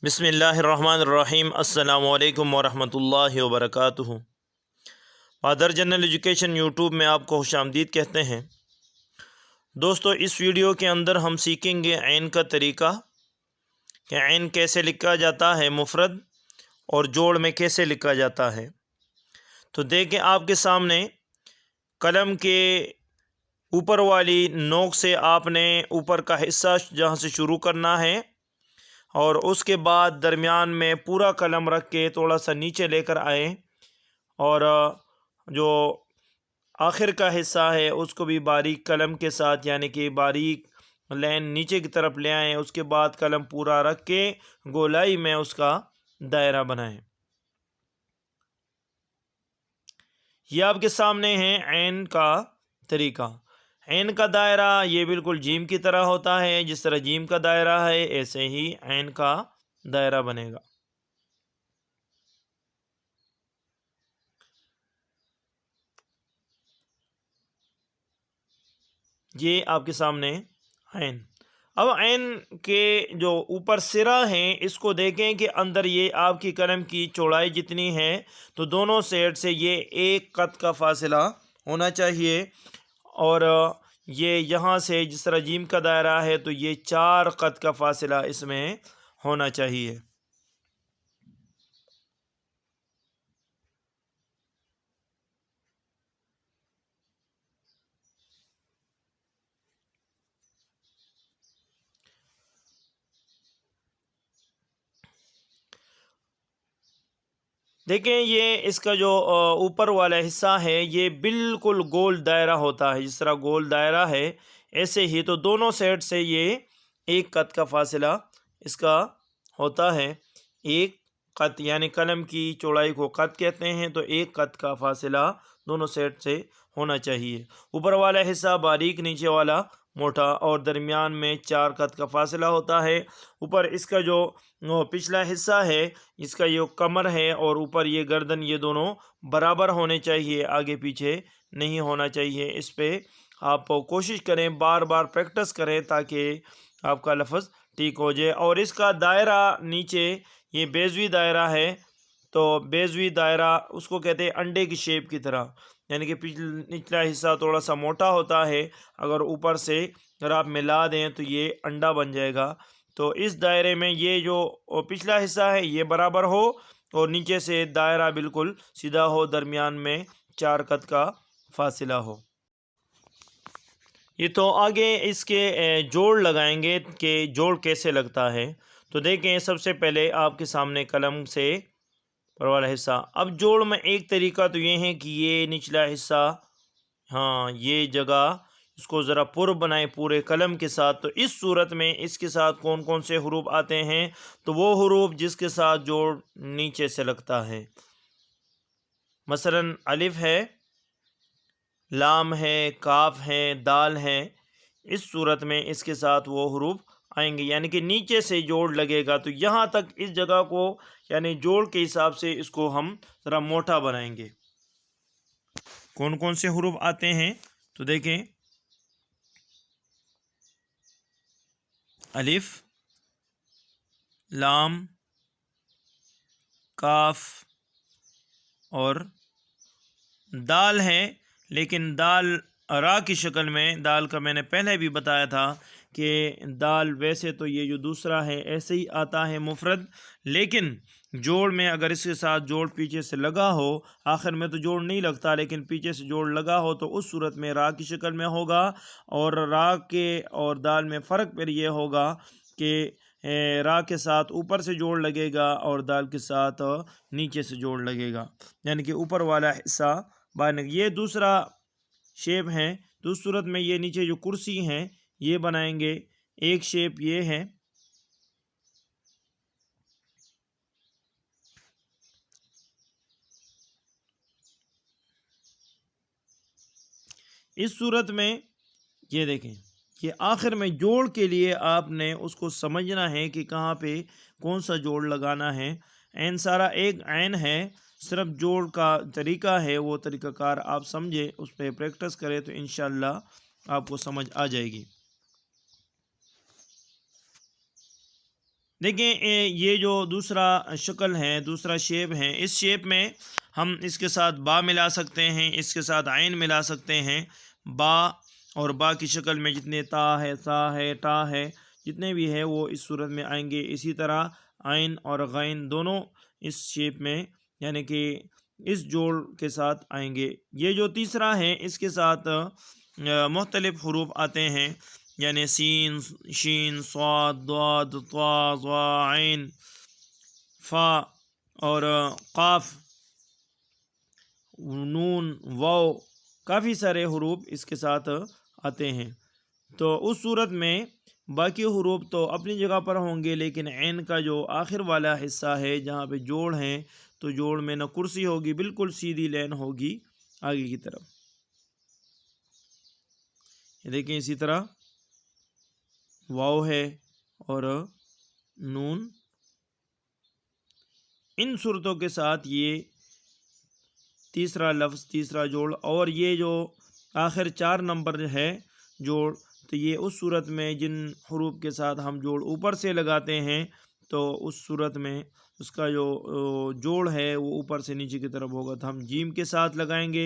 बिस्मिल्लाहिर्रहमानिर्रहीम। अस्सलामु अलैकुम वरहमतुल्लाहि वबरकातुहू। फादर जनरल एजुकेशन यूट्यूब में आपको खुशामदीद कहते हैं। दोस्तों, इस वीडियो के अंदर हम सीखेंगे ऐन का तरीका कि ऐन कैसे लिखा जाता है मुफरद और जोड़ में कैसे लिखा जाता है। तो देखें, आपके सामने कलम के ऊपर वाली नोक से आपने ऊपर का हिस्सा जहाँ से शुरू करना है और उसके बाद दरमियान में पूरा कलम रख के थोड़ा सा नीचे लेकर आए और जो आखिर का हिस्सा है उसको भी बारीक कलम के साथ यानी कि बारीक लाइन नीचे की तरफ ले आएँ। उसके बाद कलम पूरा रख के गोलाई में उसका दायरा बनाएं। यह आपके सामने है ऐन का तरीका। ऐन का दायरा ये बिल्कुल जीम की तरह होता है। जिस तरह जीम का दायरा है ऐसे ही ऐन का दायरा बनेगा। ये आपके सामने ऐन। अब ऐन के जो ऊपर सिरा है इसको देखें कि अंदर ये आपकी कलम की चौड़ाई जितनी है तो दोनों साइड से ये एक कद का फासला होना चाहिए। और ये यहाँ से जिस तरह जीम का दायरा है तो ये 4 कद का फासला इसमें होना चाहिए। देखें, ये इसका जो ऊपर वाला हिस्सा है ये बिल्कुल गोल दायरा होता है। जिस तरह गोल दायरा है ऐसे ही तो दोनों साइड से ये एक कद का फासला इसका होता है। एक कद यानी कलम की चौड़ाई को कद कहते हैं, तो एक कद का फासला दोनों साइड से होना चाहिए। ऊपर वाला हिस्सा बारीक, नीचे वाला मोटा और दरमियान में 4 कद का फासला होता है। ऊपर इसका जो पिछला हिस्सा है इसका ये कमर है और ऊपर ये गर्दन, ये दोनों बराबर होने चाहिए, आगे पीछे नहीं होना चाहिए। इस पे आप कोशिश करें, बार बार प्रैक्टिस करें ताकि आपका लफ्ज़ ठीक हो जाए। और इसका दायरा नीचे ये बेजवी दायरा है, तो बेजवी दायरा उसको कहते हैं अंडे की शेप की तरह, यानी कि निचला हिस्सा थोड़ा सा मोटा होता है। अगर ऊपर से अगर आप मिला दें तो ये अंडा बन जाएगा। तो इस दायरे में ये जो पिछला हिस्सा है ये बराबर हो और नीचे से दायरा बिल्कुल सीधा हो, दरमियान में 4 कद का फासिला हो। ये तो आगे इसके जोड़ लगाएंगे कि जोड़ कैसे लगता है। तो देखें, सबसे पहले आपके सामने कलम से ऊपर वाला हिस्सा। अब जोड़ में एक तरीका तो ये है कि ये निचला हिस्सा, हाँ, ये जगह इसको ज़रा पुर बनाए पूरे कलम के साथ। तो इस सूरत में इसके साथ कौन कौन से हरूफ आते हैं, तो वो हरूफ जिसके साथ जोड़ नीचे से लगता है, मसलन अलिफ है, लाम है, काफ है, दाल है। इस सूरत में इसके साथ वो हरूफ आएंगे यानी कि नीचे से जोड़ लगेगा। तो यहाँ तक इस जगह को यानी जोड़ के हिसाब से इसको हम ज़रा मोटा बनाएंगे। कौन कौन से हरूफ आते हैं तो देखें, अलिफ, लाम, काफ और दाल है। लेकिन दाल रा की शक्ल में, दाल का मैंने पहले भी बताया था कि दाल वैसे तो ये जो दूसरा है ऐसे ही आता है मुफरद, लेकिन जोड़ में अगर इसके साथ जोड़ पीछे से लगा हो, आखिर में तो जोड़ नहीं लगता लेकिन पीछे से जोड़ लगा हो, तो उस सूरत में रा की शक्ल में होगा। और रा के और दाल में फ़र्क फिर ये होगा कि रा के साथ ऊपर से जोड़ लगेगा और दाल के साथ नीचे से जोड़ लगेगा, यानी कि ऊपर वाला हिस्सा बाहर। ये दूसरा शेप है। तो उस सूरत में ये नीचे जो कुर्सी हैं ये बनाएंगे। एक शेप ये है, इस सूरत में ये देखें, ये आखिर में जोड़ के लिए आपने उसको समझना है कि कहाँ पे कौन सा जोड़ लगाना है। ऐन सारा एक ऐन है, सिर्फ जोड़ का तरीका है, वो तरीक़ाकार आप समझे, उस पर प्रैक्टिस करें तो इंशाअल्लाह आपको समझ आ जाएगी। دیکھیں یہ جو دوسرا شکل ہے، دوسرا شیپ ہے، اس شیپ میں ہم اس کے ساتھ با ملا سکتے ہیں، اس کے ساتھ عین ملا سکتے ہیں۔ با اور با کی شکل میں جتنے تا ہے، سا ہے، ٹا ہے، جتنے بھی ہے وہ اس صورت میں آئیں گے۔ اسی طرح عین اور غین دونوں اس شیپ میں یعنی کہ اس جوڑ کے ساتھ آئیں گے۔ یہ جو تیسرا ہے اس کے ساتھ مختلف حروف آتے ہیں، یعنی سین، شین، صاد، ضاد، طا، ظا، عین، فا اور قاف، نون، واو، کافی سارے حروف اس کے ساتھ آتے ہیں۔ تو اس صورت میں باقی حروف تو اپنی جگہ پر ہوں گے، لیکن عین کا جو آخر والا حصہ ہے جہاں پہ جوڑ ہیں تو جوڑ میں نہ کرسی ہوگی، بالکل سیدھی لین ہوگی آگے کی طرف۔ یہ دیکھیں اسی طرح واو ہے اور نون، ان صورتوں کے ساتھ یہ تیسرا لفظ، تیسرا جوڑ۔ اور یہ جو آخر 4 نمبر ہے جوڑ، تو یہ اس صورت میں جن حروف کے ساتھ ہم جوڑ اوپر سے لگاتے ہیں تو اس صورت میں اس کا جو جوڑ ہے وہ اوپر سے نیچے کی طرف ہوگا۔ تو ہم جیم کے ساتھ لگائیں گے،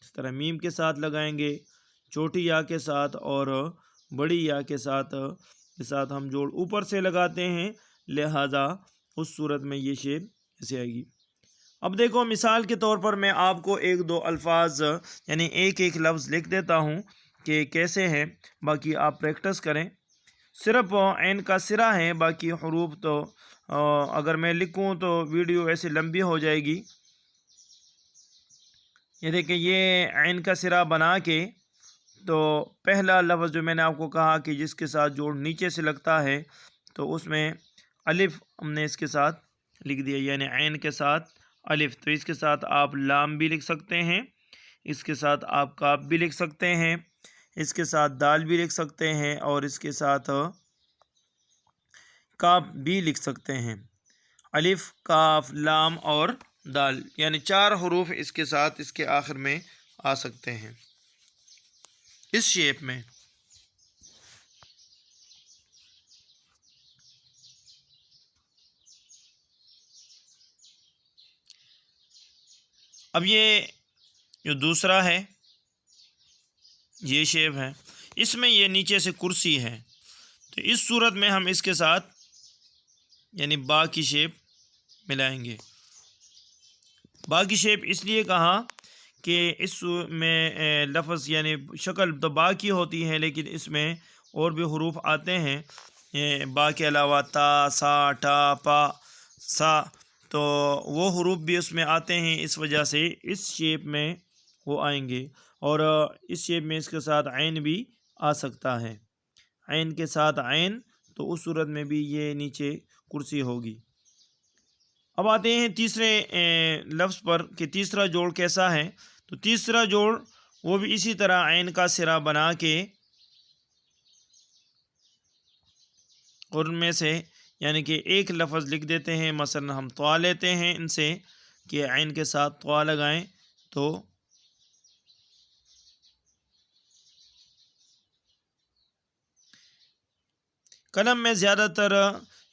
اس طرح میم کے ساتھ لگائیں گے، چھوٹی یا کے ساتھ اور بڑی یا کے ساتھ ہم جوڑ اوپر سے لگاتے ہیں، لہذا اس صورت میں یہ شیپ ایسے آئے گی۔ اب دیکھو مثال کے طور پر میں آپ کو ایک دو الفاظ یعنی ایک ایک لفظ لکھ دیتا ہوں کہ کیسے ہے، باقی آپ پریکٹس کریں۔ صرف عین کا سرا ہے، باقی حروف تو اگر میں لکھوں تو ویڈیو ایسے لمبی ہو جائے گی۔ یہ دیکھیں یہ عین کا سرا بنا کے تو پہلا لفظ جو میں نے آپ کو کہا کہ جس کے ساتھ جوڑ نیچے سے لگتا ہے تو اس میں الف ہم نے اس کے ساتھ لکھ دیا، یعنی عین کے ساتھ الف۔ تو اس کے ساتھ آپ لام بھی لکھ سکتے ہیں، اس کے ساتھ آپ کاف بھی لکھ سکتے ہیں، اس کے ساتھ دال بھی لکھ سکتے ہیں اور اس کے ساتھ کاف بھی لکھ سکتے ہیں۔ الف، کاف، لام اور دال، یعنی 4 حروف اس کے ساتھ اس کے آخر میں آ سکتے ہیں اس شیپ میں۔ اب یہ جو دوسرا ہے یہ شیپ ہے، اس میں یہ نیچے سے کرسی ہے، تو اس صورت میں ہم اس کے ساتھ یعنی با کی شیپ ملائیں گے۔ با کی شیپ اس لیے کہا کہ اس میں لفظ یعنی شکل تو با کی ہوتی ہے، لیکن اس میں اور بھی حروف آتے ہیں با کے علاوہ، تا، سا، ٹا، پا، سا، تو وہ حروف بھی اس میں آتے ہیں، اس وجہ سے اس شیپ میں وہ آئیں گے۔ اور اس شیپ میں اس کے ساتھ عین بھی آ سکتا ہے، عین کے ساتھ عین، تو اس صورت میں بھی یہ نیچے کرسی ہوگی۔ اب آتے ہیں تیسرے لفظ پر کہ تیسرا جوڑ کیسا ہے۔ تو تیسرا جوڑ وہ بھی اسی طرح عین کا سرا بنا کے اور ان میں سے یعنی کہ ایک لفظ لکھ دیتے ہیں، مثلا ہم طوا لیتے ہیں ان سے کہ عین کے ساتھ طوا لگائیں تو قلم میں زیادہ تر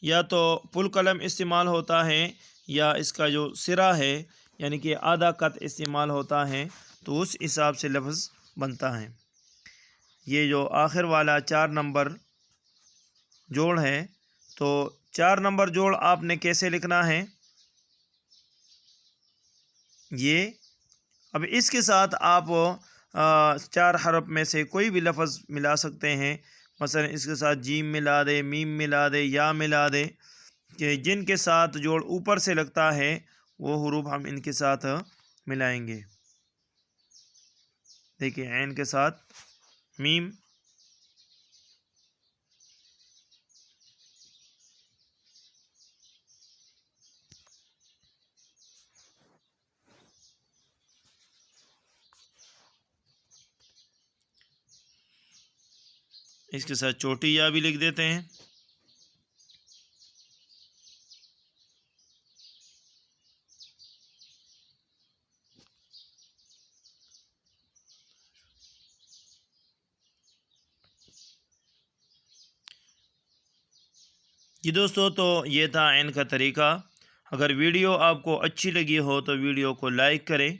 یا تو پل قلم استعمال ہوتا ہے یا اس کا جو سرا ہے یعنی کہ آدھا قط استعمال ہوتا ہے، تو اس حساب سے لفظ بنتا ہے۔ یہ جو آخر والا 4 نمبر جوڑ ہے تو 4 نمبر جوڑ آپ نے کیسے لکھنا ہے، یہ اب اس کے ساتھ آپ 4 حرف میں سے کوئی بھی لفظ ملا سکتے ہیں، مثلا اس کے ساتھ جیم ملا دے، میم ملا دے، یا ملا دے، کہ جن کے ساتھ جوڑ اوپر سے لگتا ہے وہ حروف ہم ان کے ساتھ ملائیں گے۔ دیکھیں عین کے ساتھ میم، اس کے ساتھ چھوٹی یا بھی لکھ دیتے ہیں۔ جی دوستو، تو یہ تھا عین کا طریقہ۔ اگر ویڈیو آپ کو اچھی لگی ہو تو ویڈیو کو لائک کریں،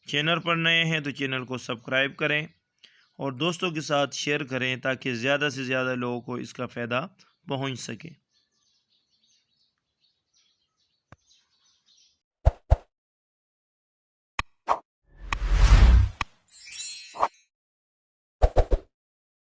چینل پر نئے ہیں تو چینل کو سبسکرائب کریں اور دوستوں کے ساتھ شیئر کریں تاکہ زیادہ سے زیادہ لوگوں کو اس کا فائدہ پہنچ سکے۔